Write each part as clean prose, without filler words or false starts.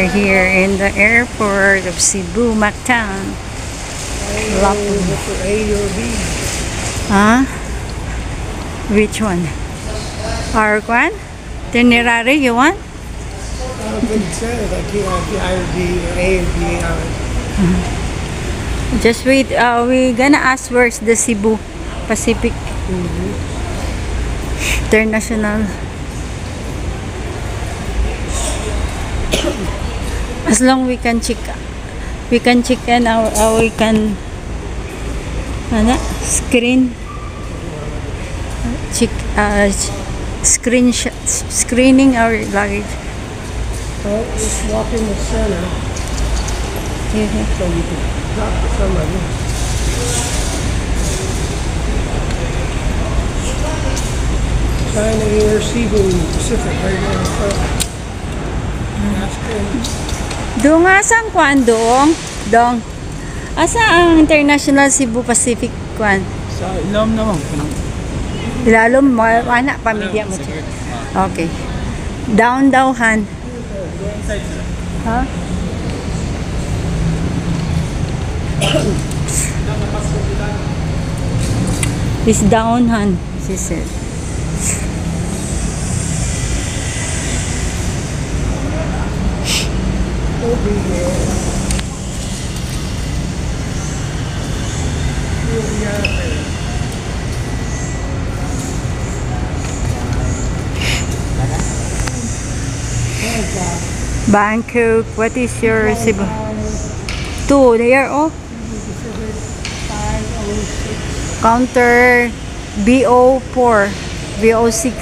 We're here in the airport of Cebu, Mactan. For A or B. Huh? Which one? Our one? Itinerary you want? But it says I can't be either B or A or B. Just wait. We gonna ask where's the Cebu Pacific International. As long we can check and we can screen check screening our luggage. Well, just walk in the center so you can talk to somebody. China Air, Cebu, Pacific, right there in front. That's good. Doon nga saan kwan dong? Asa ang International Cebu Pacific kwan? Sa ilom naman. Ilalom mo, anak, pamilya mo. Okay. Down daw, Han. Ha? It's down, Han, she said. Over here. Bangkok, what is your Cebu? 2 there, oh. Counter BO4, BO6.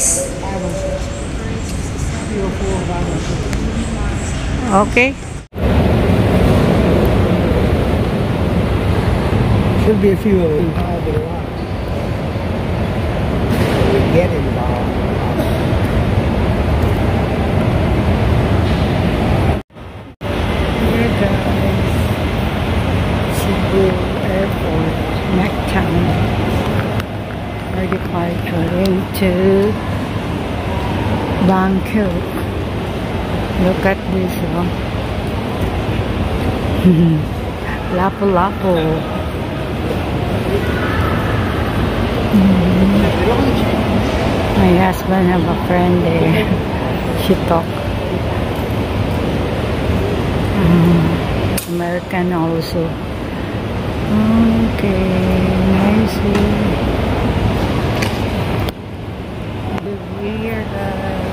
Okay. Should be a few of them involved in a lot. We get involved. Here guys, Cebu Airport, Mactan. Our departure into Bangkok. Look at this, oh. Lapu-lapu. My husband have a friend there. She talk. American also. Okay, nice. The here, guys.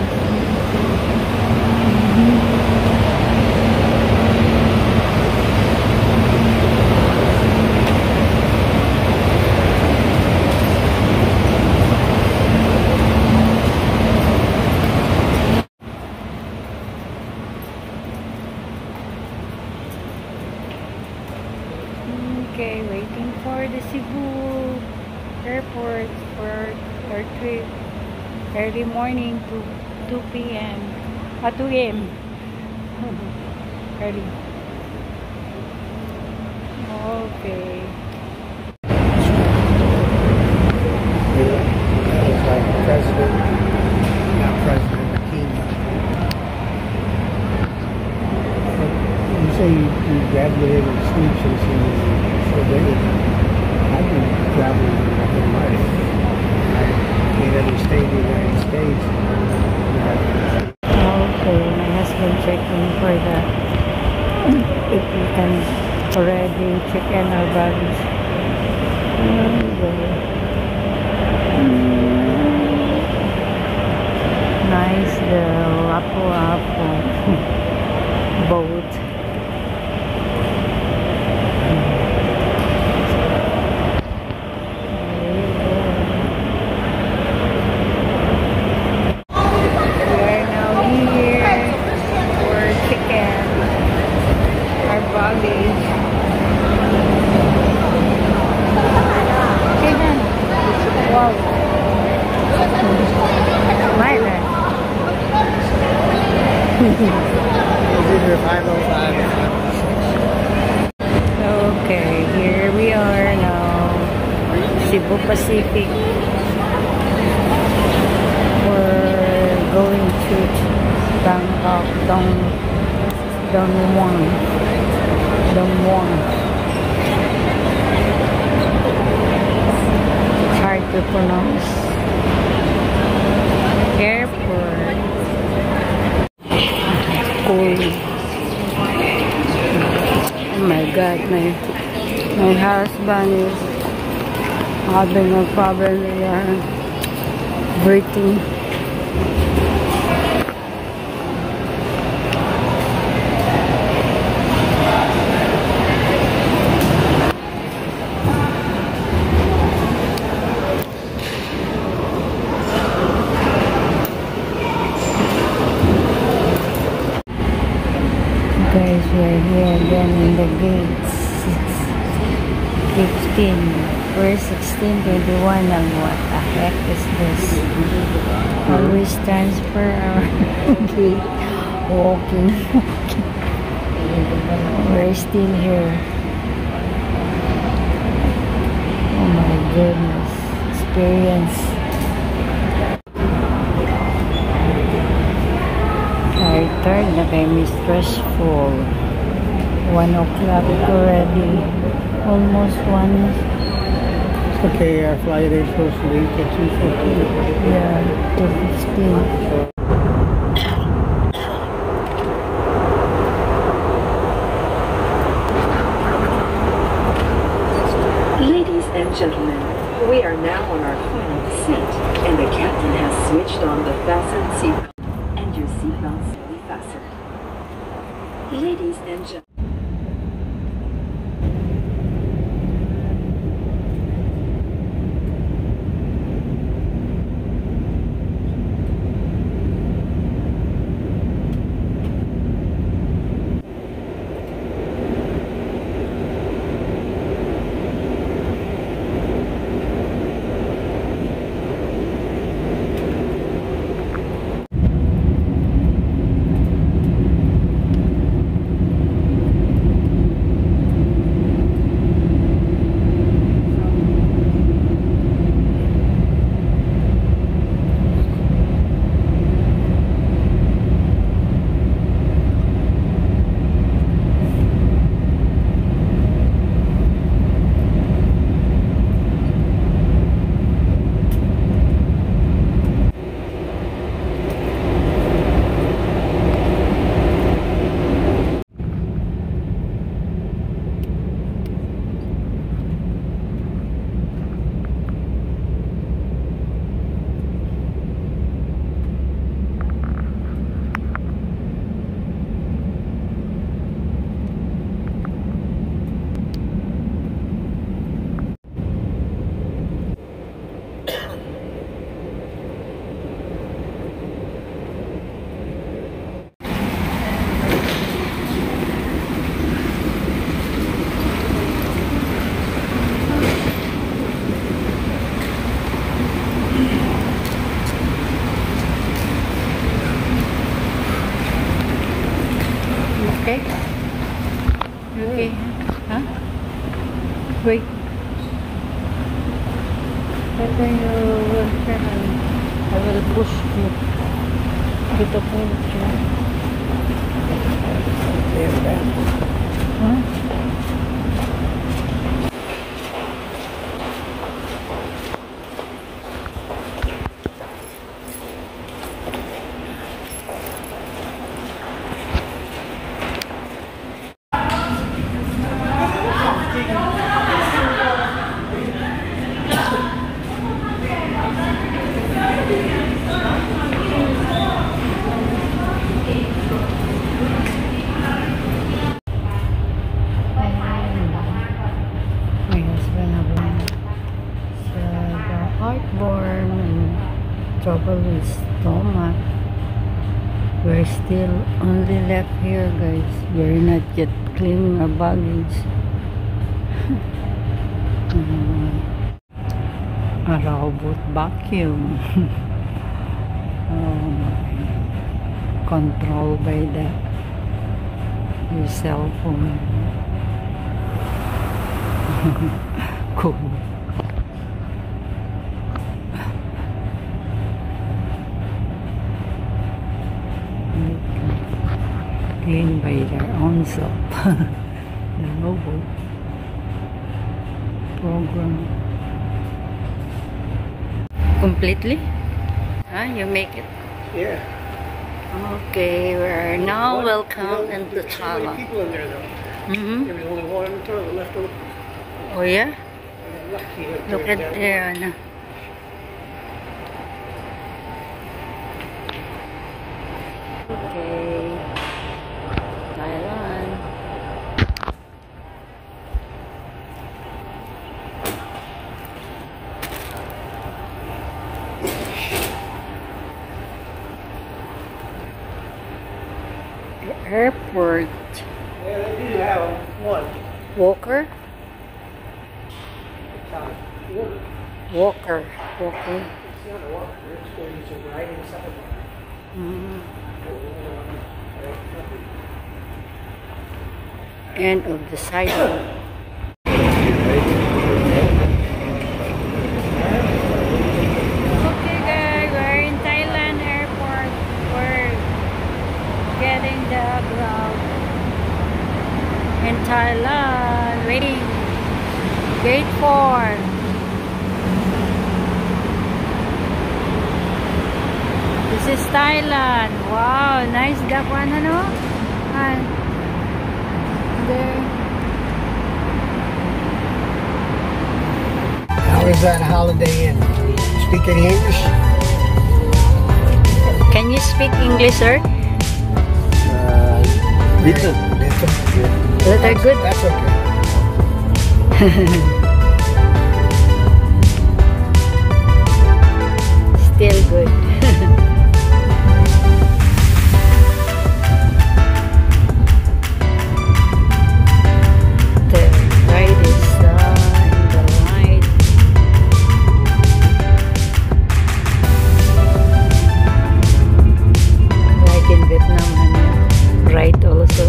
Okay, waiting for the Cebu airport for our trip. Early morning to 2 p.m. 2 a.m. Early. Okay. It's like President, not President Aquino. You say you graduated with distinctions in so great. I've been traveling in life. I can't ever stay in the United States. Okay, my husband checking for the if we can already check in our baggage. Nice, the Lapu-Lapu boat. Okay, here we are now, Cebu Pacific. We're going to Bangkok, Dongwon. Dongwon. It's hard to pronounce. Airport. Cool. Oh my God, my husband is having a problem with breathing. Guys, we're here again in the gates. 15. We're 16:21 and what the heck is this? Always transfer our gate. Walking. We're still here. Oh my goodness. Experience. Tired na kay stressful. 1 o'clock already. Almost 1. It's okay, our flight is supposed to leave at 2:15. Yeah, 2:15. Ladies and gentlemen, we are now on our final descent, and the captain has switched on the fasten seatbelt, and your seatbelts will be fastened. Ladies and gentlemen. Okay? Okay. Huh? Wait. Better you will turn on. I will push you. Dito po you. Huh? Heartburn and trouble with stomach. We're still only left here, guys. We're not yet cleaning our baggage. A robot vacuum. Controlled by your cell phone. Cool. Clean by ends up the logo program completely. You make it. Yeah. Okay, we're now welcome into There's so many Thailand. people in there though. There was only one toilet left open. Oh yeah? Lucky Look at there. Ano. Okay. Thailand. The airport. Yeah, they do have one. Walker? Walker. Walker. Walker. It's not a walker, it's where you can ride inside. End of the sidewalk. Okay guys, we're in Thailand airport. We're getting the ground in Thailand. Waiting. Gate 4. This is Thailand. Wow, nice that one, ano? And there. How is that Holiday Inn? Speak any English? Can you speak English, sir? Little. Little good. That's okay. Still good. The ride is in the light. Like in Vietnam, ride also.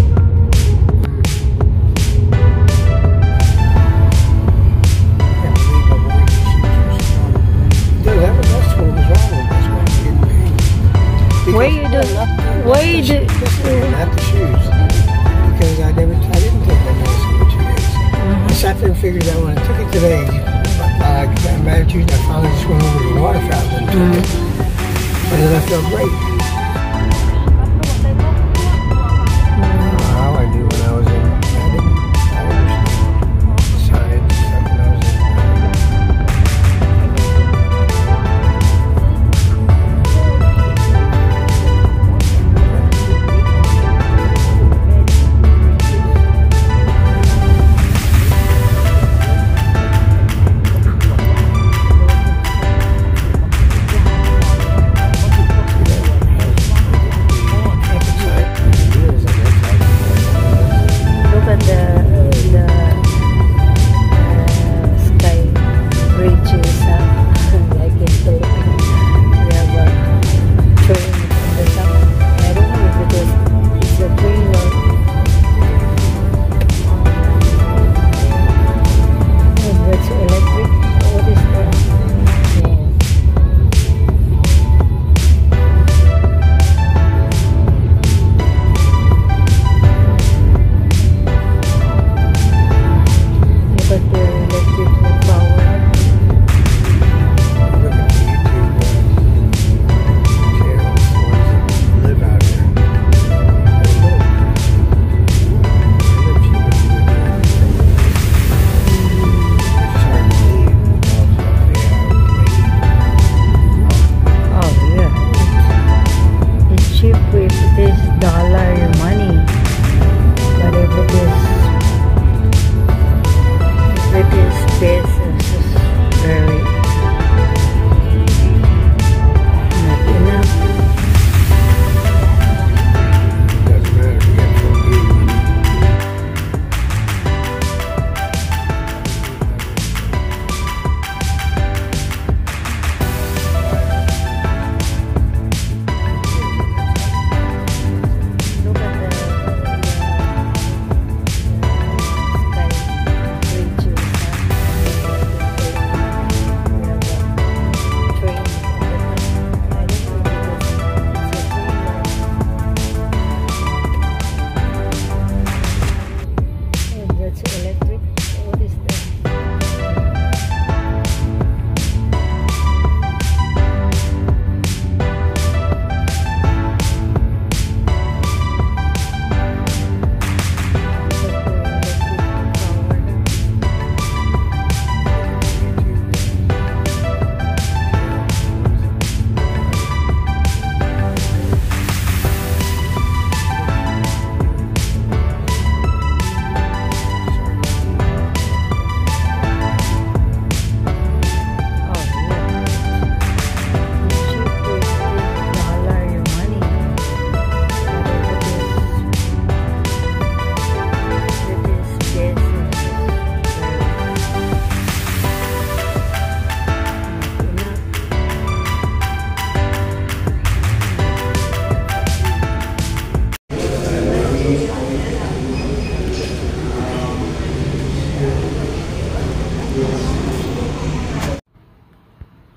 Why you do? Why you do? Not the shoes, because I didn't take my medicine for 2 days. I sat there and figured out when I took it today. I got mad Tuesday. I finally just went over to the water fountain and took it, but then I felt great. How I knew when I was in, I understood science stuff when I was in.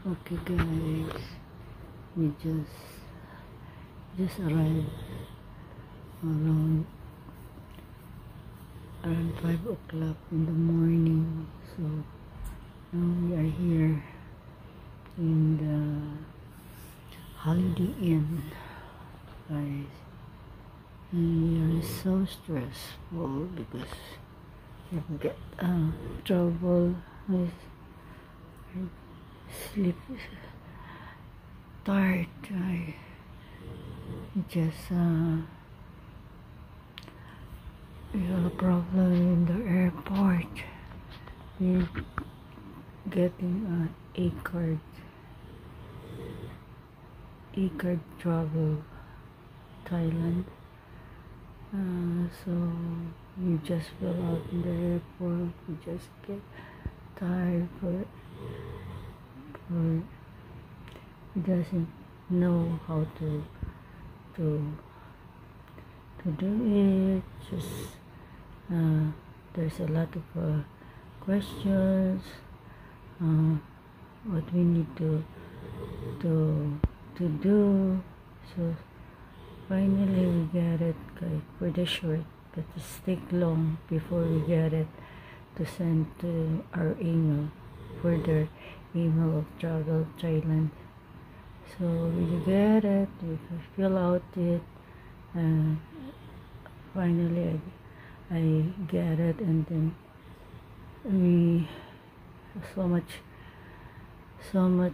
Okay guys, we just arrived around 5 o'clock in the morning. So now we are here in the Holiday Inn, guys, and we are so stressful because we get trouble with sleep, tired. I just we have a problem in the airport with getting a card travel Thailand. So we just fill out in the airport. We just get tired for he doesn't know how to do it. Just there's a lot of questions what we need to do. So finally we get it, guys, for the short, but it's take long before we get it to send to our email, for their email of Travel Thailand. So we get it, we fill out it, and finally I get it, and then we so much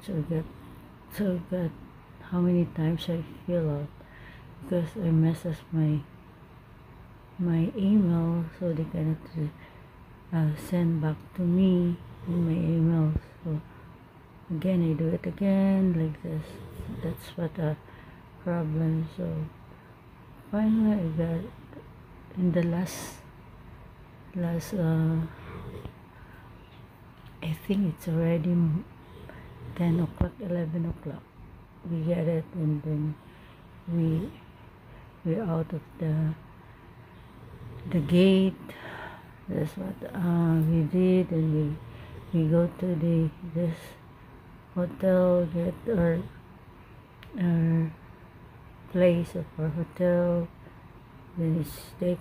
I get how many times I fill out, because I messes my email, so they cannot send back to me in my email. So again I do it again like this. That's what a problem. So finally I got in the last I think it's already 10 o'clock, 11 o'clock. We get it, and then we're out of the gate. That's what we did, and we go to this hotel, get our place of our hotel. Then it's take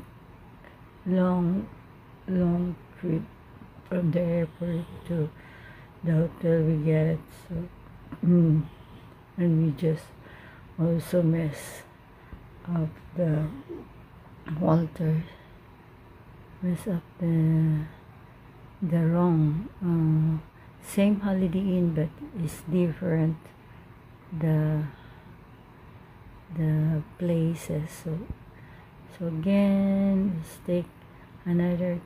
long trip from the airport to the hotel. We get it. So and we just also mess up the Walter, mess up the wrong same Holiday Inn, but it's different the places. So again it's take another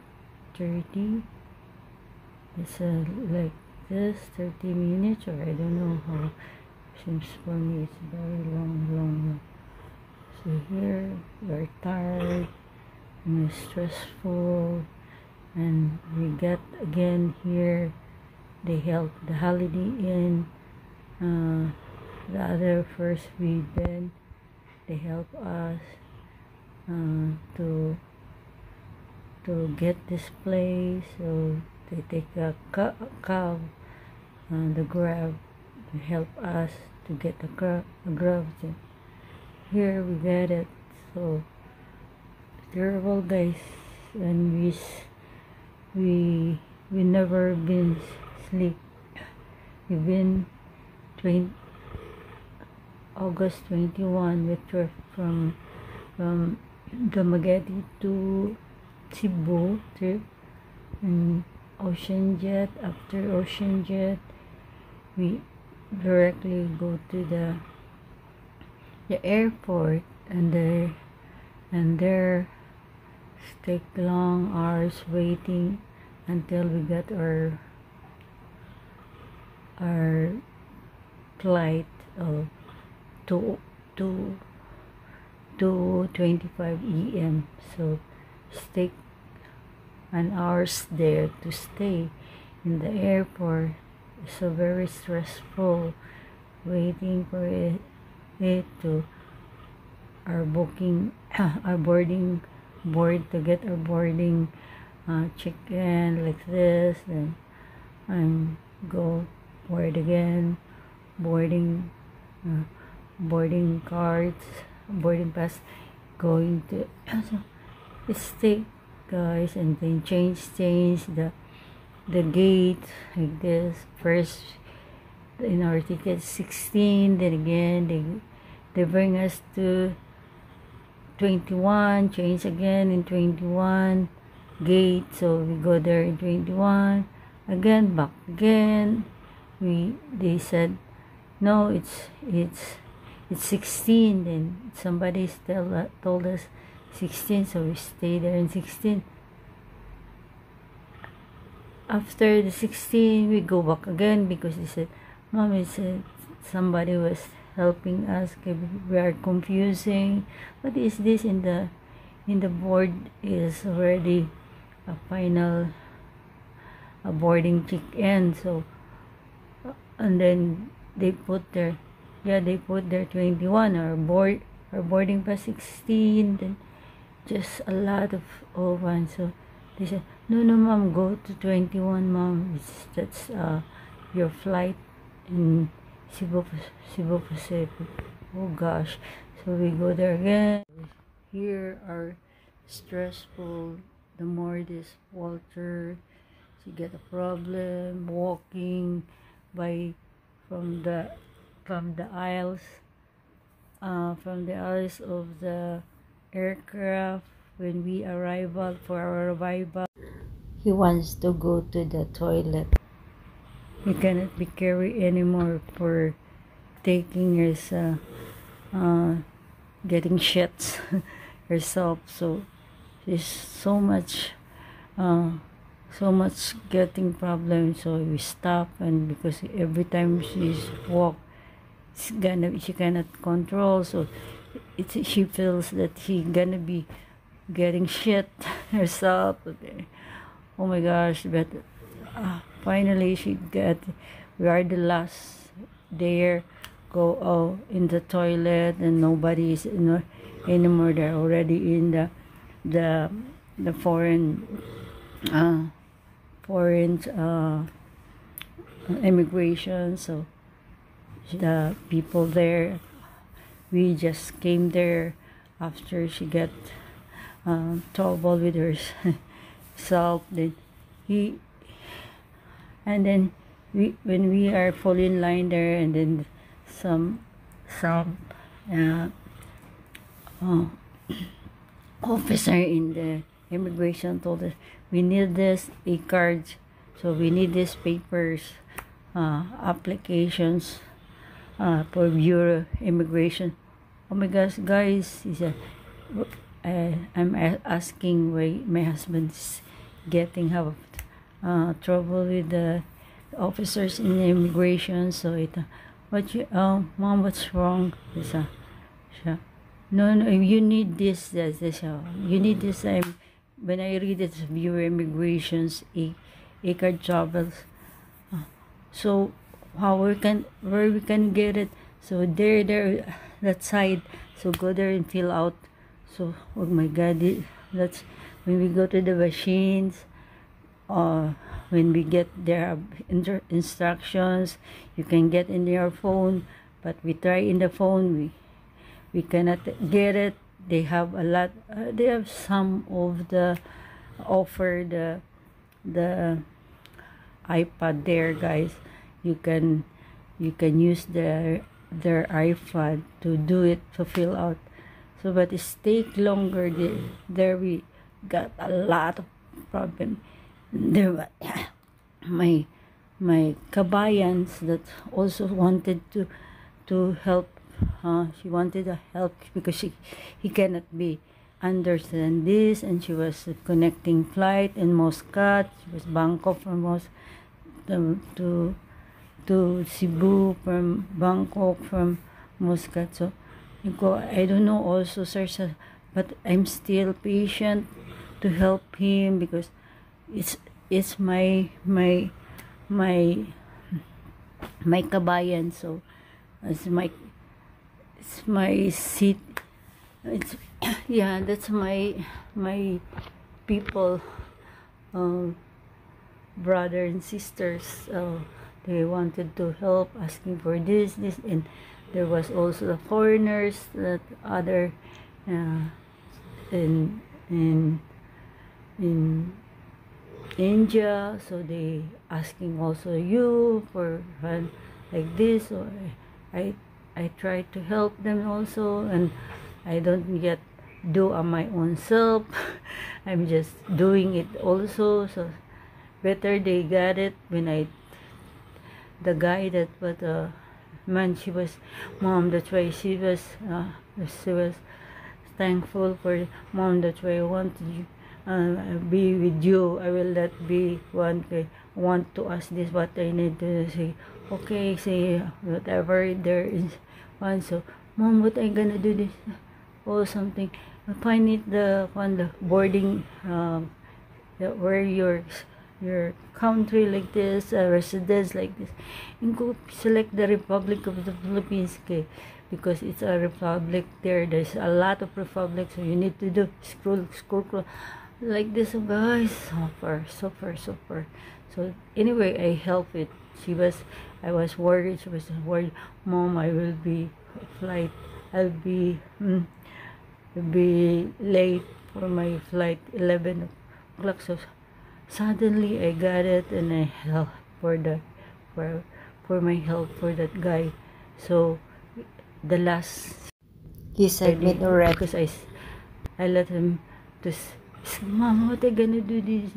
30, it's like this 30 minutes, or I don't know how. Seems for me it's very long. So here we are tired and stressful, and we get again here they help the Holiday Inn, the other first we've been, they help us to get this place. So they take a cab, the Grab, to help us to get a Grab. Here we get it. So terrible, guys, and we never been sleep. We've been August 21 we trip from Dumaguete to Cebu trip, and Ocean Jet. After Ocean Jet we directly go to the airport, and there take long hours waiting until we get our flight of 2:25 a.m. So take an hours there to stay in the airport. So very stressful waiting for it to our booking our boarding board, to get our boarding check in like this, and go board again boarding boarding cards, boarding pass, going to so it's take, guys, and then change the gate like this. First in our ticket 16, then again they bring us to 21, change again in 21 gate, so we go there in 21 again, back again. They said no, it's 16. Then somebody still told us 16, so we stay there in 16. After the 16, we go back again because they said, Mom, it said somebody was helping us. We are confusing. What is this in the board is already a final boarding check-in. So and then they put their 21, our boarding pass 16, then just a lot of one. So they said, no, mom, go to 21, mom. That's your flight in Cebu Pacific. Oh gosh. So we go there again. Here are stressful. The more this Walter, she get a problem walking from the aisles of the aircraft. When we arrival for our arrival, he wants to go to the toilet. He cannot be carried anymore for taking his getting shits herself. So she's so much getting problems. So we stop, and because every time she's walk, she cannot control. So she feels that she gonna be getting shit herself. Okay. Oh my gosh! But finally we are the last there. Go in the toilet, and nobody is anymore. They're already in the foreign immigration. So the people there, we just came there after she got trouble with herself. Then when we are full in line there, and then some officer in the immigration told us, we need this e-cards, so we need these papers, applications for Bureau Immigration. Oh my gosh, guys, he said, I'm asking why my husband is getting trouble with the officers in the immigration. So mom, what's wrong? No, you need this. You need this. When I read it, Bureau Immigrations e-card travels. So where we can get it? So there that side. So go there and fill out. So oh my God, that's when we go to the machines. When we get their instructions, you can get in your phone, but we try in the phone, we cannot get it. They have a lot. They have some of the offer the iPad there, guys. You can use their iPad to do it, to fill out. So but it take longer. There we got a lot of problem. There my kabayans that also wanted to help. She wanted to help because he cannot be understand this, and she was connecting flight in Muscat. She was Bangkok from to Cebu, from Bangkok, from Muscat. So I don't know also, sir, but I'm still patient to help him because it's my kabayan. So it's my seat. It's yeah, that's my people, brother and sisters. they wanted to help, asking for this, and there was also the foreigners that other in in India, so they asking also you for like this. So I try to help them also, and I don't yet do on my own self. I'm just doing it also. So better they got it when the guy that was man, she was mom, that's why she was thankful for mom, that's why I want you be with you. I will not be want to ask this, what I need to say. Okay, say whatever there is one. So mom, what I gonna do this or something. I find it on the boarding where your country like this, residence like this, and go select the Republic of the Philippines, okay? Because it's a republic there. There's a lot of republics, so you need to do scroll like this. So guys, so far. So anyway, I help it. I was worried. She was worried. Mom, I will be flight. I'll be late for my flight 11 o'clock. So suddenly I got it, and I help for my help for that guy. So the last You submit already. because I let him to mom, what I gonna do this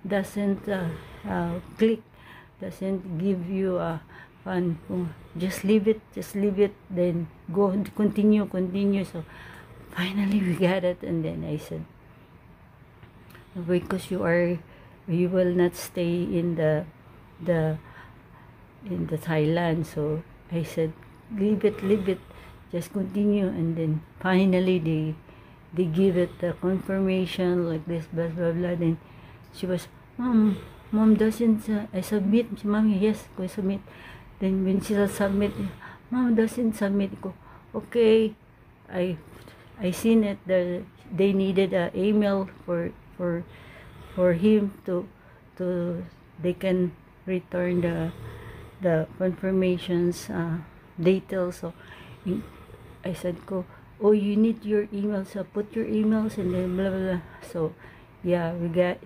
doesn't click, doesn't give you a fun. Just leave it, then go continue. So finally we got it, and then I said, because you will not stay in the Thailand. So I said, leave it, just continue. And then finally they give it the confirmation like this, blah blah blah. Then she was, mom doesn't I submit. Mommy, yes, go submit. Then when she submit, mom doesn't submit. Go, okay, I seen it. They needed an email for him to they can return the confirmations details. So I said, go, oh, you need your emails, so put your emails, and then blah blah blah. So yeah, we got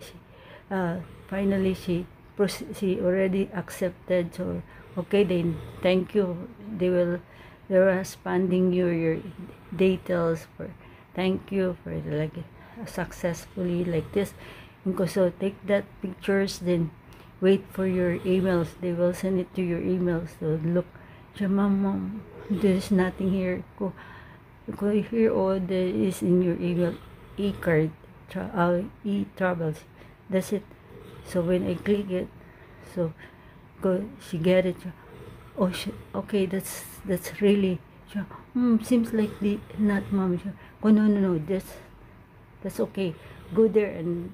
finally she already accepted. So okay, then thank you. They're responding your details for thank you for like successfully like this. And so take that pictures, then wait for your emails. They will send it to your emails. So look, mom, there's nothing here. Go here, or there is in your email e-card, e-travels. That's it. So when I click it, so she get it. Oh, okay, that's really. Seems like not mom. Oh no, that's okay. Go there and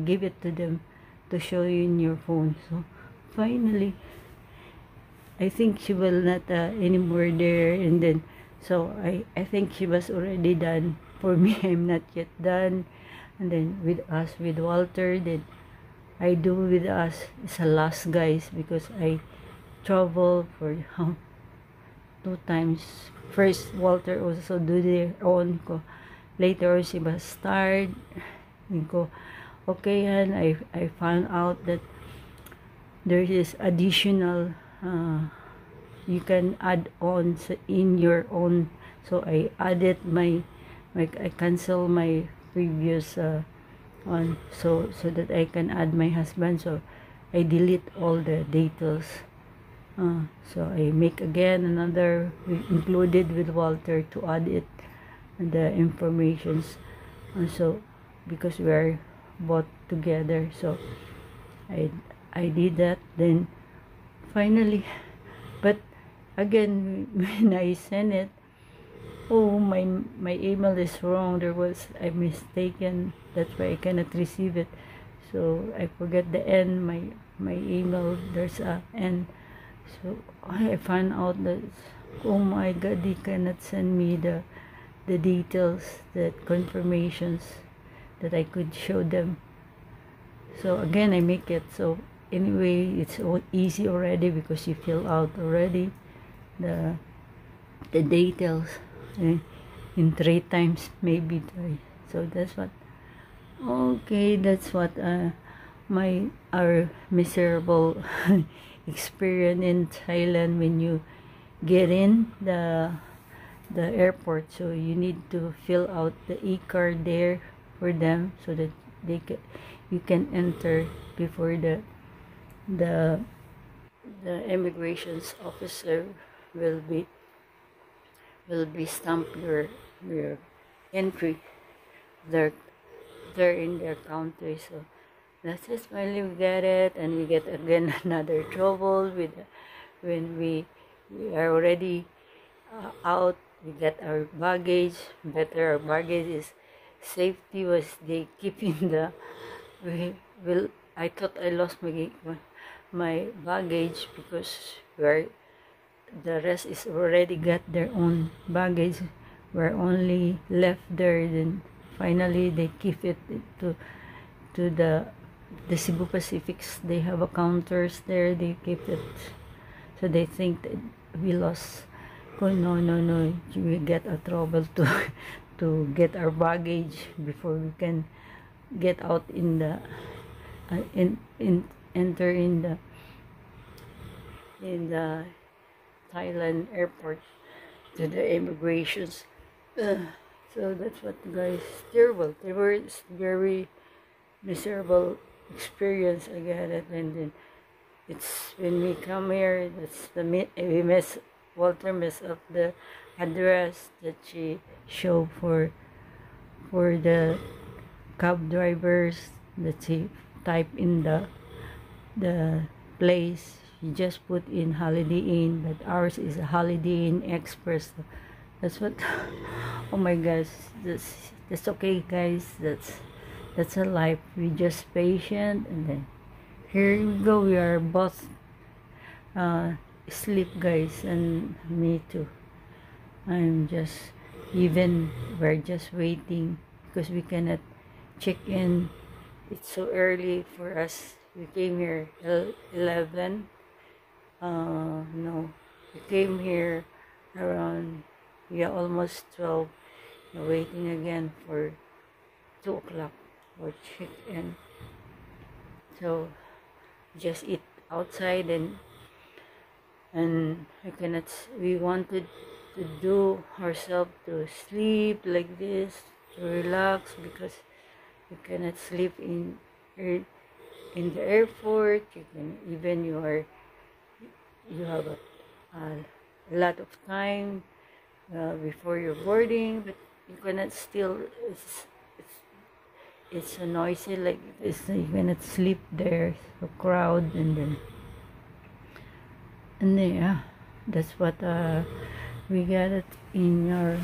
give it to them to show you in your phone. So finally, I think she will not anymore there. And then so I think she was already done. For me, I'm not yet done. And then with Walter, then I do with us. It's a loss, guys, because I travel for 2 times. First, Walter also do their own. Later, she was tired. Okay, and I found out that there is additional you can add on in your own. So I added I cancel my previous one, so that I can add my husband. So I delete all the details. So I make again another included with Walter to add it the informations. So because we are both together, so I did that. Then finally, but again when I send it, oh, my email is wrong. There was a mistaken. That's why I cannot receive it. So I forget the N. My email, there's a N. So I found out that, oh my God, they cannot send me the details, that confirmations that I could show them. So again I make it. So anyway, it's easy already because you fill out already the details in 3 times, maybe 3. So that's what. Okay, that's what our miserable experience in Thailand when you get in the airport. So you need to fill out the e-card there for them so that you can enter before the immigrations officer will be stamp your entry there in their country. So that's it. Finally we get it, and we get again another trouble with when we are already out. We get our baggage. Better our baggage is safety was they keeping I thought I lost my baggage because the rest is already got their own baggage. We're only left there. Then finally they keep it to the Cebu Pacifics. They have a counters there. They keep it, so they think that we lost. Oh, no, we get a trouble to get our baggage before we can get out in the enter in the Thailand airport to the immigrations. So that's what, guys, terrible. They were very miserable experience. I get it. And then it's when we come here, that's Walter messed up the address that she showed for the cab drivers, that she type in the place. You just put in Holiday Inn, but ours is a Holiday Inn Express. That's what. Oh my gosh, that's okay, guys. That's a life. We just patient, and then here we go. We are both sleep, guys, and me too. We're just waiting because we cannot check in. It's so early for us. We came here 11. No, we came here around almost 12. We're waiting again for 2 o'clock for check in. So just eat outside, and we wanted to do ourselves to sleep like this, to relax, because you cannot sleep in the airport. You have a lot of time before your boarding, but you cannot still. It's so noisy like this. You cannot sleep there. So crowd, and yeah, that's what we got it in our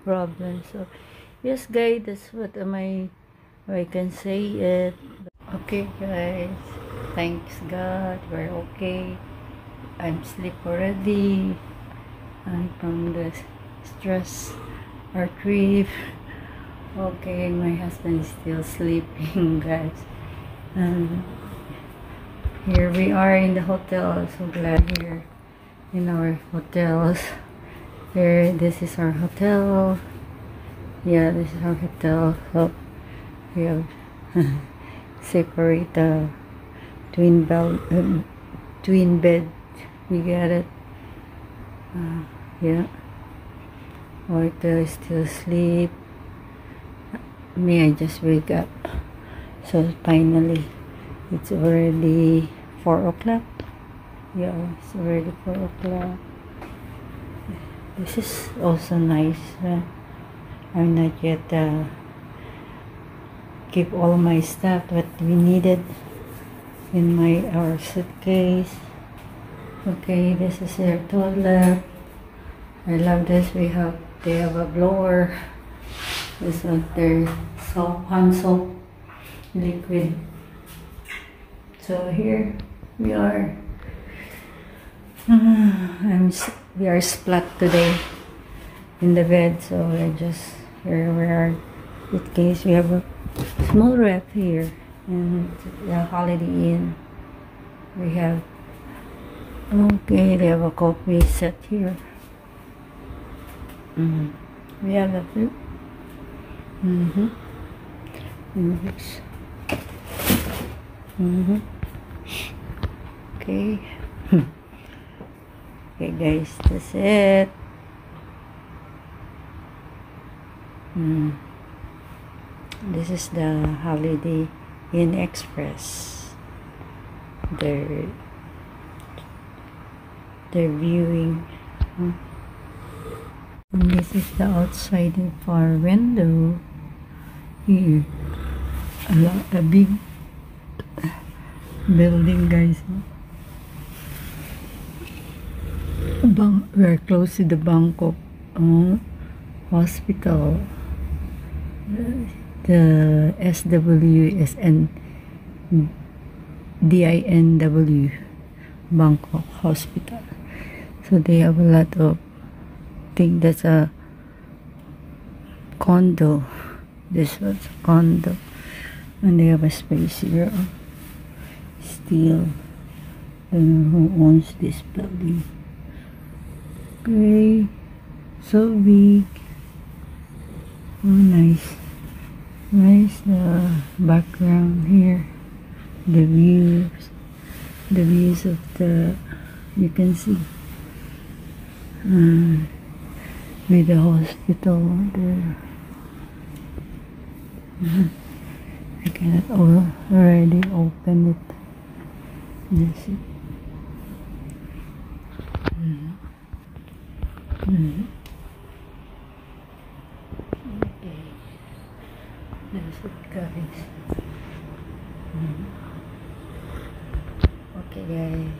problem. So yes, guys, that's what I can say it. Okay, guys, thanks God, we're okay. I'm sleep already. I'm from the stress or grief. Okay, my husband is still sleeping, guys. And here we are in the hotel. So glad here in our hotels. Here, this is our hotel. Yeah, this is our hotel. So we have separate twin bed. We got it. Yeah. Walter is still asleep. Me, I just wake up. So finally, it's already 4 o'clock. Yeah, it's already 4 o'clock. This is also nice. I'm not yet keep all my stuff that we needed in our suitcase. Okay, this is their toilet. I love this. They have a blower. This is their hand soap liquid. So here we are. We are splat today in the bed. So here we are. In case we have a small ref here, and the Holiday Inn. We have, okay, they have a coffee set here. We have a few. Okay. Okay guys, that's it. This is the Holiday Inn Express. They're viewing. And this is the outside and far window. Here, a big building, guys. We're close to the Bangkok Hospital. The SWSN DINW Bangkok Hospital. So they have a lot of, I think that's a condo. This was a condo, and they have a space here. Still, I don't know who owns this building. Okay, so big. Oh, nice. Nice background here. The views of the, you can see with the hospital there. I cannot already open it. You see. Okay, that's it, guys. Okay, guys.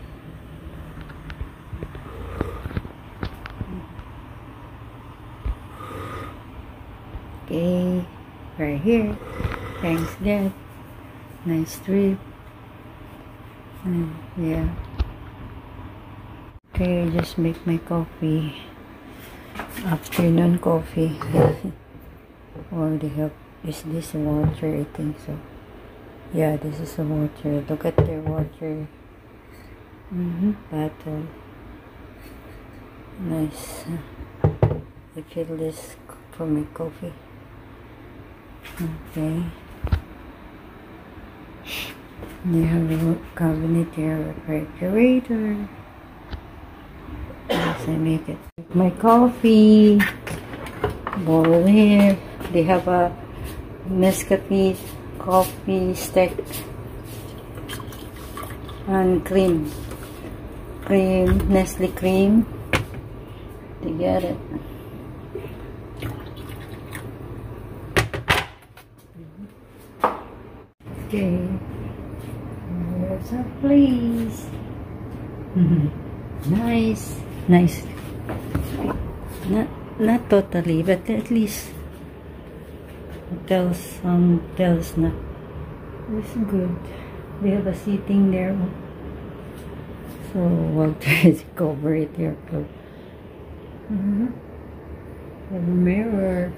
Okay, right here. Thanks, God. Nice trip. Yeah. Okay, just make my coffee. Afternoon coffee. Or they have, is this water? I think so. Yeah, this is a water. Look at their water bottle. Nice. I fill this for my coffee. Okay. They have a cabinet here, refrigerator. Yes, I make it. My coffee bowl here. They have a Nescafe coffee stick and cream, Nestle cream. They get it. Okay, there's a place. Nice. Not totally, but at least tells na it's good. They have a seating there, so Walter is cover it here. They have a mirror.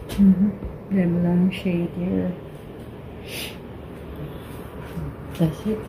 They have a lampshade here. That's it.